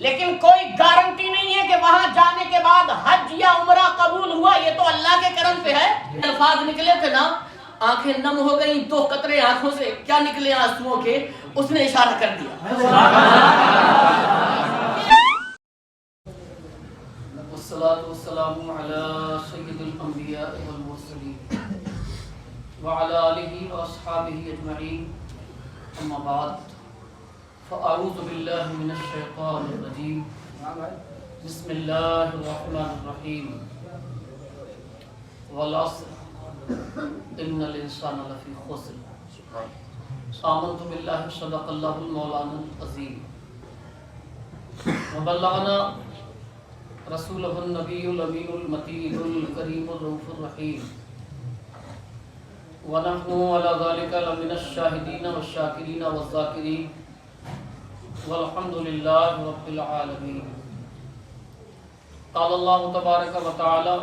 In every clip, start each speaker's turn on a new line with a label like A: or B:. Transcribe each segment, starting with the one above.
A: لیکن کوئی گارنٹی نہیں ہے کہ وہاں جانے کے بعد حج یا عمرہ قبول ہوا، یہ تو اللہ کے کرم پہ ہے۔ الفاظ نکلے تھے نا، آنکھیں نم ہو گئیں، 2 قطرے آنکھوں سے، کیا نکلے آنسوؤں کے؟ اس نے اشارہ کر دیا۔ والصلاة والسلام على سید الانبیاء والمرسلین وعلى آلہ واصحابہ اجمعین، اما بعد فاعوذ باللہ من الشیطان الرجیم، بسم اللہ الرحمن الرحیم، والعصر ان الانسان لفی خسر، آمنت باللہ صدق اللہ المولانا العظیم، وبلغنا رسولہ النبی الامین المتین الکریم الرؤوف الرحیم، ونحن علی ذلک لمن الشاہدین والشاکرین والذاکرین، والحمد للہ رب العالمین۔ قال اللہ تبارک و تعالی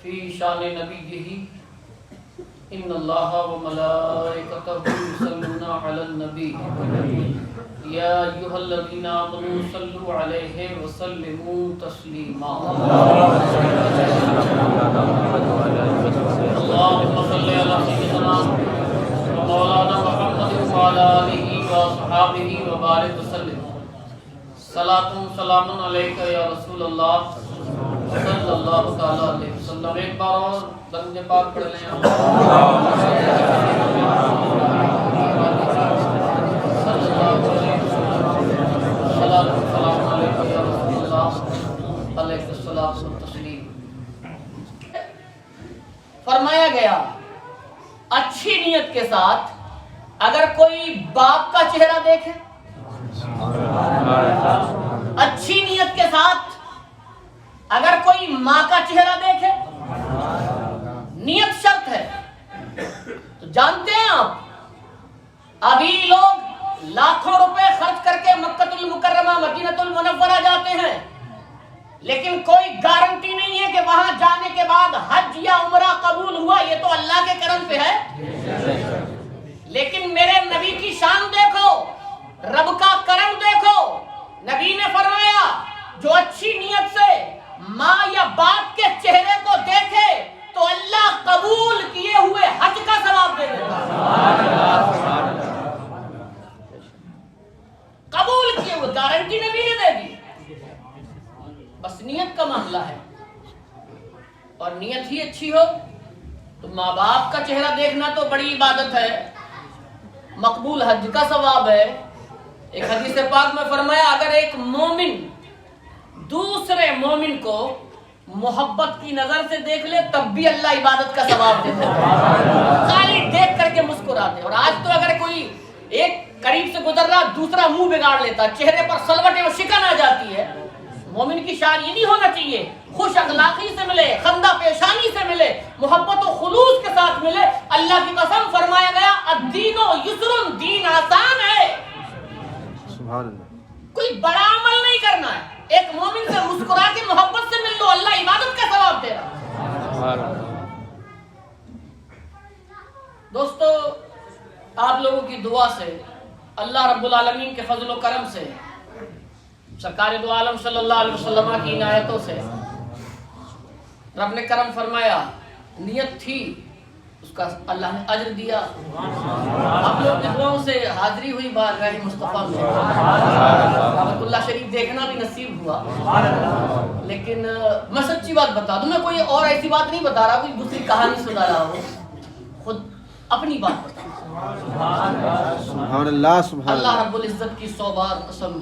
A: فی شان نبیہ، ان اللہ وملائکتہ یصلون علی النبی یا ایھا الذین آمنوا صلوا علیہ وسلموا تسلیما۔ اللہم صل علی سیدنا مولانا محمد وعلی آلہ واصحابہ وبارک وسلم۔ صلاۃ سلام علیک یا رسول اللہ صلی اللہ تعالی علیہ وسلم۔ ایک بار اور درود پاک پڑھ لیں۔ السلام علیکم یا رسول اللہ علیہ الصلوۃ والتسلیم۔ فرمایا گیا اچھی نیت کے ساتھ اگر کوئی باپ کا چہرہ دیکھے، اچھی نیت کے ساتھ اگر کوئی ماں کا چہرہ دیکھے، نیت شرط ہے۔ تو جانتے ہیں آپ ابھی لوگ لاکھوں روپے خرچ کر کے مکہ المکرمہ مدینہ المنورہ جاتے ہیں، لیکن کوئی گارنٹی نہیں ہے کہ وہاں جانے کے بعد حج یا عمرہ قبول ہوا، یہ تو اللہ کے کرم پہ ہے۔ لیکن میرے نبی کی شان دیکھو، رب کا کرم دیکھو۔ نبی نے فرمایا جو اچھی نیت سے ماں یا باپ کے چہرے کو دیکھے تو اللہ قبول کیے ہوئے حج کا ثواب دے دیتا ہے۔ قبول کیے ہوئے، گارنٹی نبی نے دے دی، بس نیت کا معاملہ ہے۔ اور نیت ہی اچھی ہو تو ماں باپ کا چہرہ دیکھنا تو بڑی عبادت ہے، مقبول حج کا ثواب ہے۔ ایک حدیث پاک میں فرمایا اگر ایک مومن دوسرے مومن کو محبت کی نظر سے دیکھ لے تب بھی اللہ عبادت کا ثواب دیتا ہے، خالی دیکھ کر کے مسکراتے۔ اور آج تو اگر کوئی ایک قریب سے گزر رہا دوسرا منہ بگاڑ لیتا، چہرے پر سلوٹیں و شکن آ جاتی ہے۔ مومن کی شان یہ نہیں ہونا چاہیے، خوش اخلاقی سے ملے، خندہ پیشانی سے ملے، محبت و خلوص کے ساتھ ملے۔ اللہ کی قسم فرمایا گیا الدین یسر، دین آسان ہے،
B: سبحان اللہ،
A: کوئی بڑا عمل نہیں کرنا ہے۔ ایک مومن سے مسکرا کے محبت سے مل لو، اللہ عبادت کا ثواب دے رہا ہے۔ دوستو آپ لوگوں کی دعا سے، اللہ رب العالمین کے فضل و کرم سے، سرکار دو عالم صلی اللہ علیہ وسلم کی عنایتوں سے رب نے کرم فرمایا، نیت تھی اس کا اللہ نے اجر دیا۔ آپ لوگ کی دعاؤں سے حاضری ہوئی بارگاہ مصطفیٰ میں، کعبۃ اللہ شریف دیکھنا بھی نصیب ہوا۔ لیکن میں سچی بات بتا دوں، میں کوئی اور ایسی بات نہیں بتا رہا، کوئی دوسری کہانی سنا رہا ہوں، خود اپنی بات بتا۔
B: سبحان اللہ، سبحان
A: اللہ
B: اللہ،
A: رب العزت کی 100 بار قسم،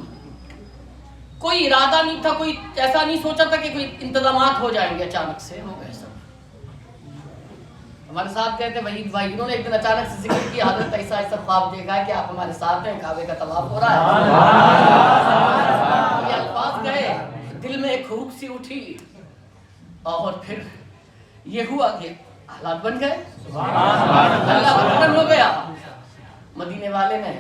A: کوئی ارادہ نہیں تھا، کوئی ایسا نہیں سوچا تھا کہ کوئی انتظامات ہو جائیں گے، اچانک سے ہو گئے سب۔ ہمارے ساتھ گئے تھے وحید بھائی، انہوں نے ایک دن اچانک سے ذکر کیا حضرت ایسا ایسا خواب دیکھا ہے کہ آپ ہمارے ساتھ ہیں، کعبے کا طواف ہو رہا ہے۔ یہ الفاظ گئے، دل میں ایک ہوک سی اٹھی، اور پھر یہ ہوا کہ حالات بن گئے، اللہ کا کرم ہو گیا۔ مدینے والے نے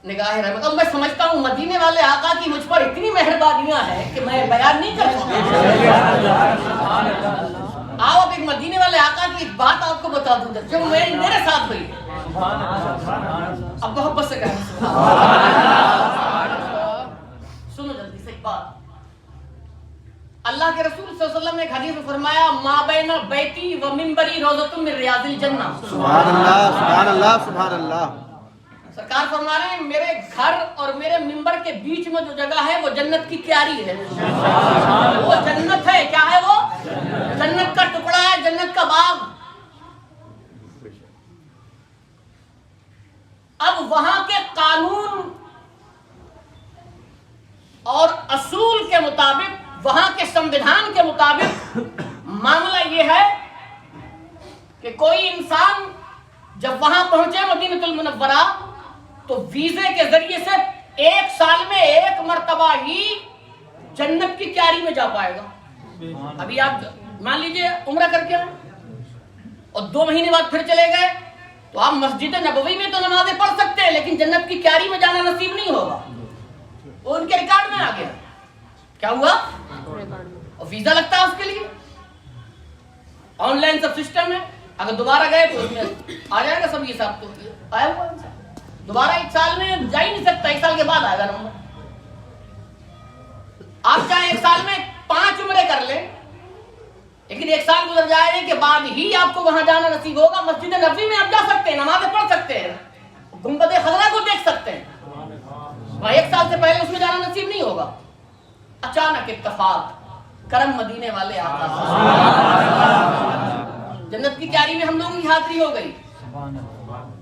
A: نگاہ رحمت، اب میں سمجھتا ہوں مدینے والے آقا کی مجھ پر اتنی مہربانیاں ہیں کہ میں بیان نہیں کر سکتا۔ آؤ اب ایک مدینے والے آقا کی ایک بات آپ کو بتا دوں جو میرے ساتھ ہوئی، اب محبت سے کہیں سنو صلی اللہ علیہ وسلم نے ایک حدیث میں فرمایا ما بین بیتی و منبری روضۃ من ریاض الجنہ.
B: سبحان اللہ سبحان اللہ سبحان اللہ.
A: سرکار فرما رہے ہیں میرے گھر اور میرے منبر کے بیچ میں جو جگہ ہے وہ جنت کی کیاری ہے. وہ جنت ہے. کیا ہے وہ؟ جنت کا ٹکڑا ہے, جنت کا باغ. اب وہاں کے قانون اور اصول کے مطابق, وہاں کے سموِدھان کے مطابق معاملہ یہ ہے کہ کوئی انسان جب وہاں پہنچے مدینہ المنورہ تو ویزے کے ذریعے سے 1 سال میں 1 مرتبہ ہی جنت کی کیاری میں جا پائے گا. ابھی آپ مان لیجئے عمرہ کر کے اور 2 مہینے بعد پھر چلے گئے تو آپ مسجد نبوی میں تو نمازیں پڑھ سکتے ہیں, لیکن جنت کی کیاری میں جانا نصیب نہیں ہوگا. وہ ان کے ریکارڈ میں آ گیا. کیا ہوا؟ اور ویزا لگتا ہے اس کے لیے, آن لائن سب سسٹم ہے. اگر دوبارہ گئے تو اس میں آ جائے گا سب. یہ سب تو آیا ہوا دوبارہ 1 سال میں جا ہی نہیں سکتا, 1 سال کے بعد آئے گا نمبر. آپ چاہیں 1 سال میں 5 عمرے کر لیں, لیکن 1 سال گزر جائے کے بعد ہی آپ کو وہاں جانا نصیب ہوگا. مسجد نبوی میں آپ جا سکتے ہیں, نمازیں پڑھ سکتے ہیں, گنبد خضرا کو دیکھ سکتے ہیں. 1 سال سے پہلے اس میں جانا نصیب نہیں ہوگا. اچانک اتفاق, کرم مدینے والے آقا, جنت کی کیاری میں ہم لوگوں کی حاضری ہو گئی.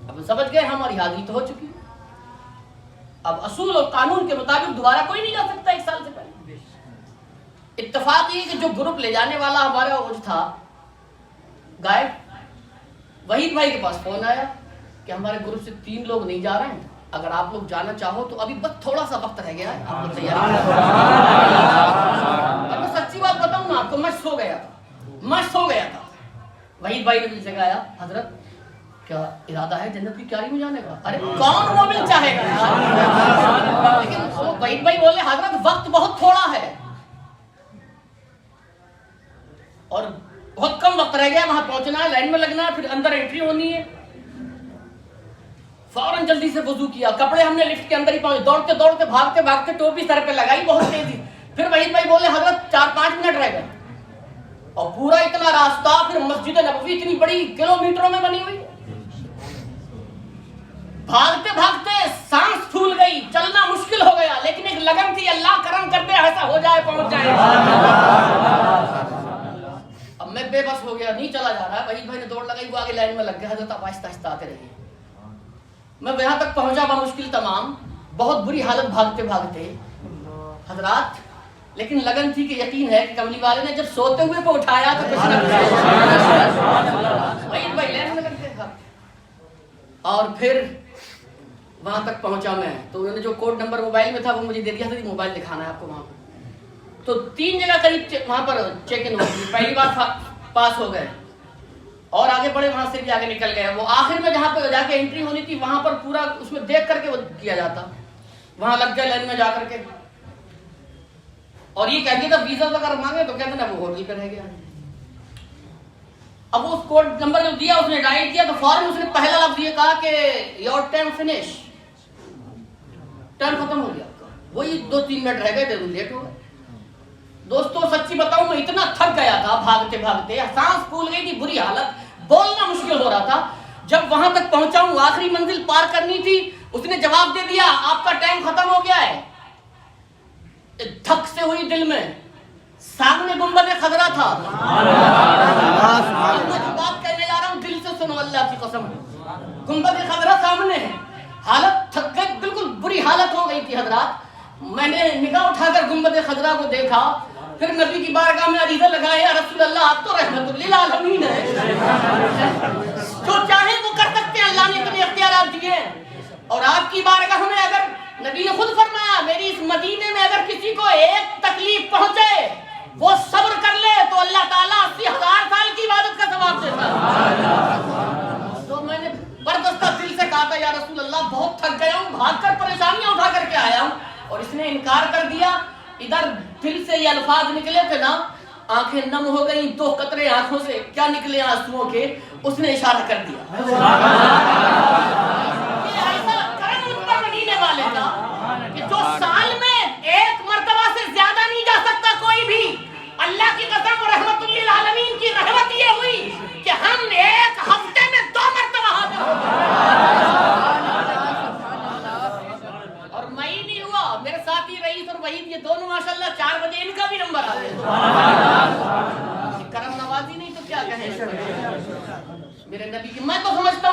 A: اب سمجھ گئے ہماری حاضری تو ہو چکی. اب اصول اور قانون کے مطابق دوبارہ کوئی نہیں جا سکتا 1 سال سے پہلے. اتفاق یہ کہ جو گروپ لے جانے والا ہمارا وہ تھا غائب, وحید بھائی کے پاس فون آیا کہ ہمارے گروپ سے 3 لوگ نہیں جا رہے ہیں, اگر آپ لوگ جانا چاہو تو ابھی بس تھوڑا سا وقت رہ گیا ہے, آپ لوگ تیار ہیں. اور میں سچی بات بتاؤں نا آپ کو, میں سو گیا تھا. وحید بھائی نے مجھ سے کہا حضرت کیا ارادہ ہے جنت کی کیاری میں جانے کا؟ ارے کون مومن چاہے گا یار. لیکن وحید بھائی بولے حضرت وقت بہت تھوڑا ہے اور بہت کم وقت رہ گیا, وہاں پہنچنا ہے, لائن میں لگنا ہے, پھر اندر انٹری ہونی ہے. فوراً جلدی سے وضو کیا, کپڑے ہم نے لفٹ کے اندر ہی پہنچے, دوڑتے دوڑتے بھاگتے بھاگتے ٹوپی سر پہ لگائی بہت تیزی. پھر وحید بھائی بولے حضرت 4-5 منٹ رہ گئے اور پورا اتنا راستہ, پھر مسجد نبوی اتنی بڑی کلومیٹروں میں بنی ہوئی. بھاگتے بھاگتے سانس پھول گئی, چلنا مشکل ہو گیا, لیکن ایک لگن تھی, اللہ کرم کرتے ایسا ہو جائے پہنچ جائے. اب میں بے بس ہو گیا, نہیں چلا جا رہا. وحید بھائی نے دوڑ لگائی, وہ آگے لائن میں لگ گیا. حضرت آپ آہستہ آہستہ آتے رہیے. میں یہاں تک پہنچا بمشکل تمام, بہت بری حالت بھاگتے بھاگتے حضرات, لیکن لگن تھی کہ یقین ہے کہ کملی والے نے جب سوتے ہوئے کو اٹھایا تو کچھ نہ وحید بھائی لائن میں لگتے تھا. اور پھر وہاں تک پہنچا میں, تو انہوں نے جو کوڈ نمبر موبائل میں تھا وہ مجھے دے دیا تھا, موبائل دکھانا ہے آپ کو وہاں پہ. تو 3 جگہ قریب وہاں پر چیک ان ہوتی, پہلی بار پاس ہو گئے اور آگے بڑھے, وہاں سے بھی آگے نکل گئے. وہ آخر میں جہاں پہ جا کے انٹری ہونی تھی وہاں پر پورا اس میں دیکھ کر کے وہ کیا جاتا, وہاں لگ گئے لائن میں جا کر کے. اور یہ کہہ دیا تھا ویزا اگر مانگے تو کہتے نا وہ ہوٹل پہ رہ گیا. اب وہ کوڈ نمبر جو دیا اس نے ڈائل کیا تو فوراً اس نے پہلا لفظ یہ کہا کہ یور ٹائم فنش, ٹائم ختم ہو گیا آپ کا. وہی 2-3 منٹ رہ گئے تھے, لیٹ ہو گئے. دوستوں سچی بتاؤں میں اتنا تھک گیا تھا بھاگتے بھاگتے, سانس پھول گئی تھی, بری حالت, بولنا مشکل ہو رہا تھا. جب وہاں تک پہنچا ہوں, آخری منزل پار کرنی تھی, اس نے جواب دے دیا آپ کا ٹائم ختم ہو گیا ہے. دھک سے ہوئی دل میں, سامنے گنبد خضرا تھا. میں جو بات کہنے جا رہا ہوں دل سے سنو, اللہ کی قسم, گنبد خضرا سامنے ہے. حالت تھک گئی, بالکل بری حالت ہو گئی تھی حضرات. میں نے نگاہ اٹھا کر گنبد خضرا کو دیکھا, پھر نبی کی بارگاہ میں عریضہ لگایا, یا رسول اللہ آپ تو رحمت للعالمین ہے, جو چاہے وہ کر سکتے ہیں, اللہ نے اتنے اختیارات دیے ہیں. اور آپ کی بارگاہ میں اگر نبی نے خود فرمایا میری اس مدینے میں اگر کسی کو ایک تکلیف پہنچے وہ صبر کر لے تو اللہ تعالیٰ 80,000 سال کی عبادت کا ثواب دیتا ہے. تو میں نے بردستہ دل سے کہا تھا یا رسول اللہ بہت تھک گیا ہوں, بھاگ کر پریشانیاں اٹھا کر کے آیا ہوں. اور اس نے انکار کر دیا. ادھر دل سے یہ الفاظ نکلے تھے نا, آنکھیں نم ہو گئی, 2 قطرے آنکھوں سے کیا نکلے آنسوؤں کے, اس نے اشارہ کر دیا. کہ جو سال میں 1 مرتبہ سے زیادہ نہیں جا سکتا کوئی بھی, اللہ کی قسم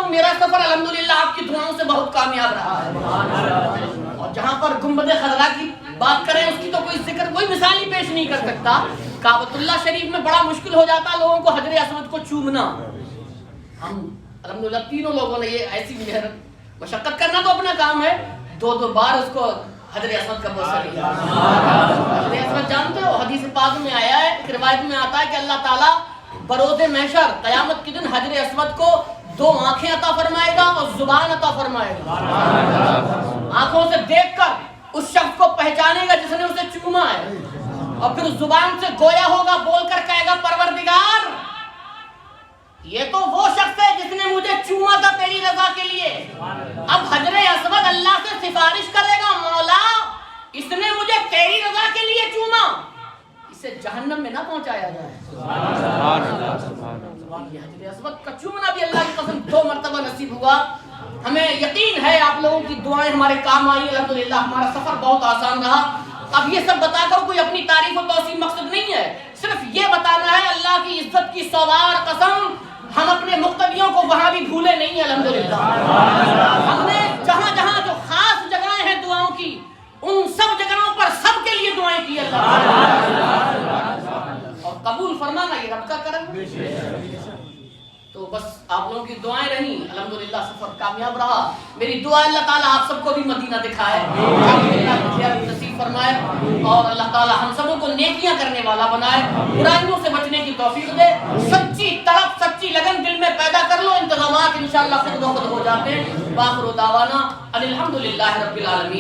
A: ہوں میرا سفر الحمدللہ آپ کی دعاؤں سے بہت کامیاب رہا ہے. اور جہاں پر گنبد خضرا کی بات کریں اس کی تو کوئی ذکر کوئی مثال ہی پیش نہیں کر سکتا. کعبۃ اللہ شریف میں بڑا مشکل ہو جاتا لوگوں کو حجر اسود کو چومنا. ہم الحمدللہ تینوں لوگوں نے یہ ایسی مشقت کرنا تو اپنا کام ہے, 2 بار اس کو حجر اسود کا بوسہ لیا. حجر اسود جانتے ہو, حدیث پاک میں آیا ہے, ایک روایت میں آتا ہے کہ اللہ تعالیٰ بروز محشر قیامت کے دن حجر اسود کو 2 آنکھیں عطا فرمائے گا اور زبان عطا فرمائے گا. آنکھوں سے دیکھ کر اس شخص کو پہچانے گا جس نے اسے چوما ہے, اور پھر زبان سے گویا ہوگا, بول کر کہے گا پروردگار یہ تو وہ شخص ہے جس نے مجھے چوما تھا تیری رضا کے لیے. اب حجر اسود اللہ سے سفارش کرے گا, مولا اس نے مجھے تیری رضا کے لیے چوما, اسے جہنم میں نہ پہنچایا جائے. یہ حجر اسود کا چومنا بھی اللہ کی قسم 2 مرتبہ نصیب ہوا. ہمیں یقین ہے آپ لوگوں کی دعائیں ہمارے کام آئی. الحمدللہ ہمارا سفر بہت آسان رہا. اب یہ سب بتا کر کوئی اپنی تعریف و توصیف مقصد نہیں ہے, صرف یہ بتانا ہے اللہ کی عزت کی سوار قسم ہم اپنے مقتدیوں کو وہاں بھی بھولے نہیں. الحمدللہ ہم نے جہاں جہاں جو خاص جگہیں ہیں دعاؤں کی, ان سب جگہوں پر سب کے لیے دعائیں کی اللہ, اور قبول فرمانا یہ رب کا کرم. تو بس آپ لوگوں کی دعائیں رہیں, الحمدللہ سفر کامیاب رہا. میری دعا اللہ تعالیٰ آپ سب کو بھی مدینہ دکھائے, نصیب فرمائے, اور اللہ تعالیٰ ہم سبوں کو نیکیاں کرنے والا بنائے, برائیوں سے بچنے کی توفیق دے. سچی طرف سچی لگن دل میں پیدا کر لو, انتظامات انشاءاللہ خود بخود ہو جاتے ہیں. وآخر دعوانا الحمدللہ رب العالمین.